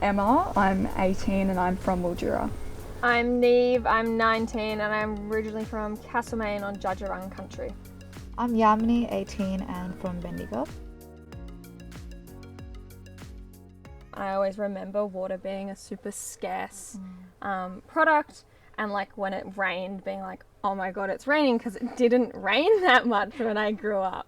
Emma, I'm 18 and I'm from Mildura. I'm Neve, I'm 19 and I'm originally from Castlemaine on Judgerung country. I'm Yamini, 18 and from Bendigo. I always remember water being a super scarce product, and like when it rained being like, oh my god, it's raining, because it didn't rain that much when I grew up,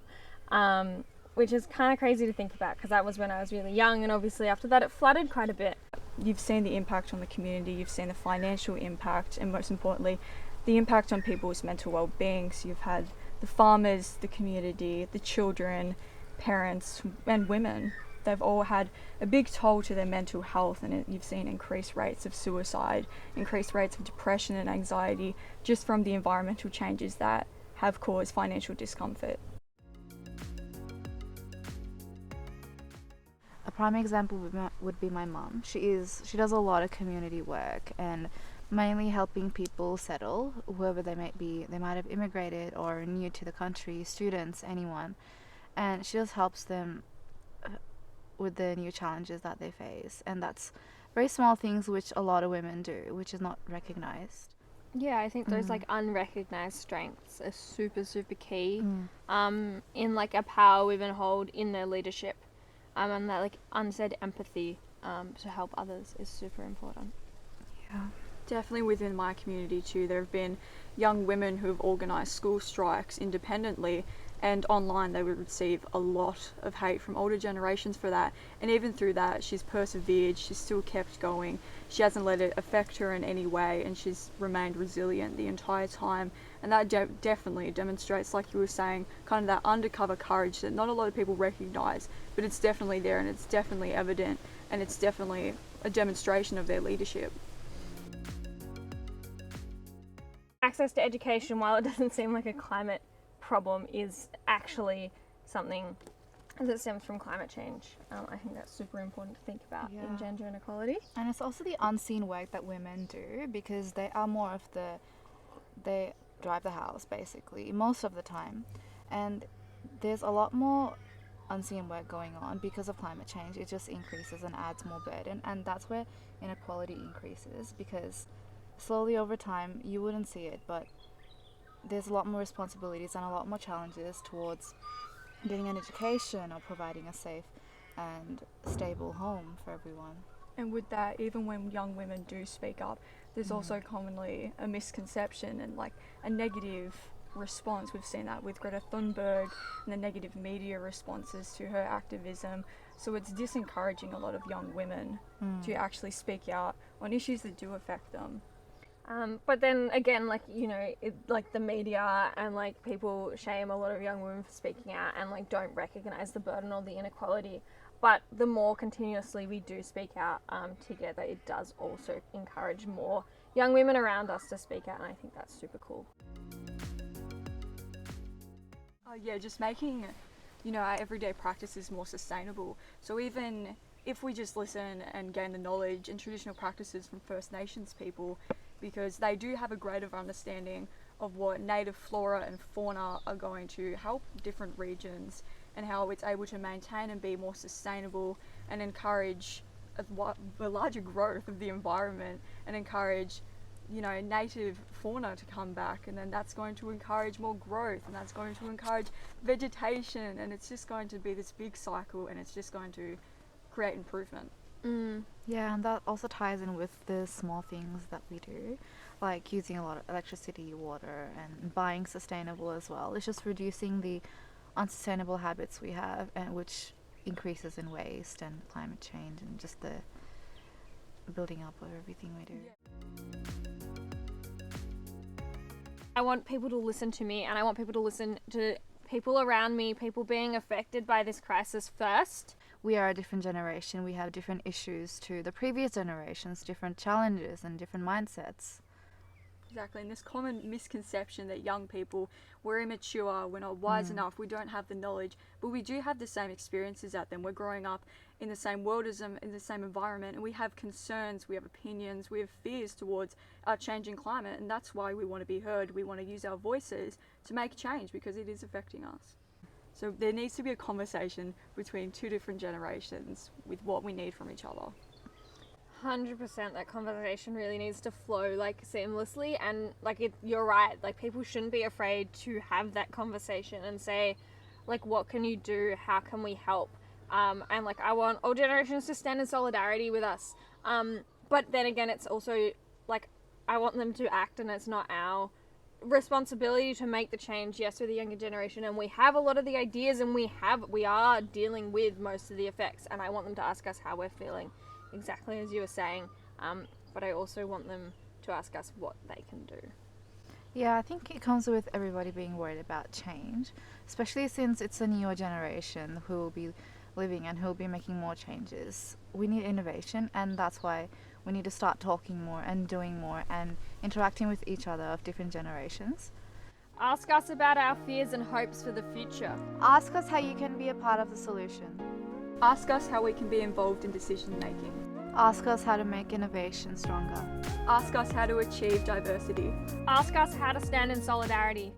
which is kind of crazy to think about because that was when I was really young, and obviously after that it flooded quite a bit. You've seen the impact on the community, you've seen the financial impact, and most importantly, the impact on people's mental well-being. So you've had the farmers, the community, the children, parents, and women. They've all had a big toll to their mental health, and you've seen increased rates of suicide, increased rates of depression and anxiety just from the environmental changes that have caused financial discomfort. A prime example would be my mum. She does a lot of community work and mainly helping people settle, whoever they might be. They might have immigrated or new to the country, students, anyone. And she just helps them with the new challenges that they face. And that's very small things which a lot of women do, which is not recognized. Yeah, I think those like unrecognized strengths are super key in like a power women hold in their leadership, and that like unsaid empathy to help others is super important. Yeah. Definitely within my community too, there have been young women who have organised school strikes independently, and online they would receive a lot of hate from older generations for that, and even through that she's persevered, she's still kept going, she hasn't let it affect her in any way, and she's remained resilient the entire time. And that definitely demonstrates, like you were saying, kind of that undercover courage that not a lot of people recognise, but it's definitely there and it's definitely evident, and it's definitely a demonstration of their leadership. Access to education, while it doesn't seem like a climate problem, is actually something that stems from climate change. I think that's super important to think about in gender inequality. And it's also the unseen work that women do, because they are more of they drive the house basically most of the time, and there's a lot more unseen work going on because of climate change. It just increases and adds more burden, and that's where inequality increases, because slowly over time you wouldn't see it, but there's a lot more responsibilities and a lot more challenges towards getting an education or providing a safe and stable home for everyone. And with that, even when young women do speak up, there's also commonly a misconception and like a negative response. We've seen that with Greta Thunberg and the negative media responses to her activism. So it's disencouraging a lot of young women to actually speak out on issues that do affect them. But then again, like, you know, like the media and like people shame a lot of young women for speaking out and like don't recognize the burden or the inequality. But the more continuously we do speak out together, it does also encourage more young women around us to speak out, and I think that's super cool. Just making, our everyday practices more sustainable. So even if we just listen and gain the knowledge and traditional practices from First Nations people, because they do have a greater understanding of what native flora and fauna are going to help different regions, and how it's able to maintain and be more sustainable and encourage a larger growth of the environment, and encourage native fauna to come back, and then that's going to encourage more growth, and that's going to encourage vegetation, and it's just going to be this big cycle, and it's just going to create improvement. Yeah, and that also ties in with the small things that we do, like using a lot of electricity, water, and buying sustainable as well. It's just reducing the unsustainable habits we have, and which increases in waste and climate change and just the building up of everything we do. I want people to listen to me, and I want people to listen to people around me, people being affected by this crisis first. We are a different generation. We have different issues to the previous generations, different challenges and different mindsets. Exactly, and this common misconception that young people, we're immature, we're not wise enough, we don't have the knowledge, but we do have the same experiences as them. We're growing up in the same world as them, in the same environment, and we have concerns, we have opinions, we have fears towards our changing climate, and that's why we want to be heard. We want to use our voices to make change, because it is affecting us. So there needs to be a conversation between two different generations with what we need from each other. 100% that conversation really needs to flow like seamlessly, and like you're right, like people shouldn't be afraid to have that conversation and say like, what can you do, how can we help, and like I want all generations to stand in solidarity with us, but then again it's also like I want them to act, and it's not our responsibility to make the change. Yes, we're the younger generation and we have a lot of the ideas, and we are dealing with most of the effects, and I want them to ask us how we're feeling, exactly as you were saying, but I also want them to ask us what they can do. Yeah, I think it comes with everybody being worried about change, especially since it's a newer generation who will be living and who will be making more changes. We need innovation, and that's why we need to start talking more and doing more and interacting with each other of different generations. Ask us about our fears and hopes for the future. Ask us how you can be a part of the solution. Ask us how we can be involved in decision making. Ask us how to make innovation stronger. Ask us how to achieve diversity. Ask us how to stand in solidarity.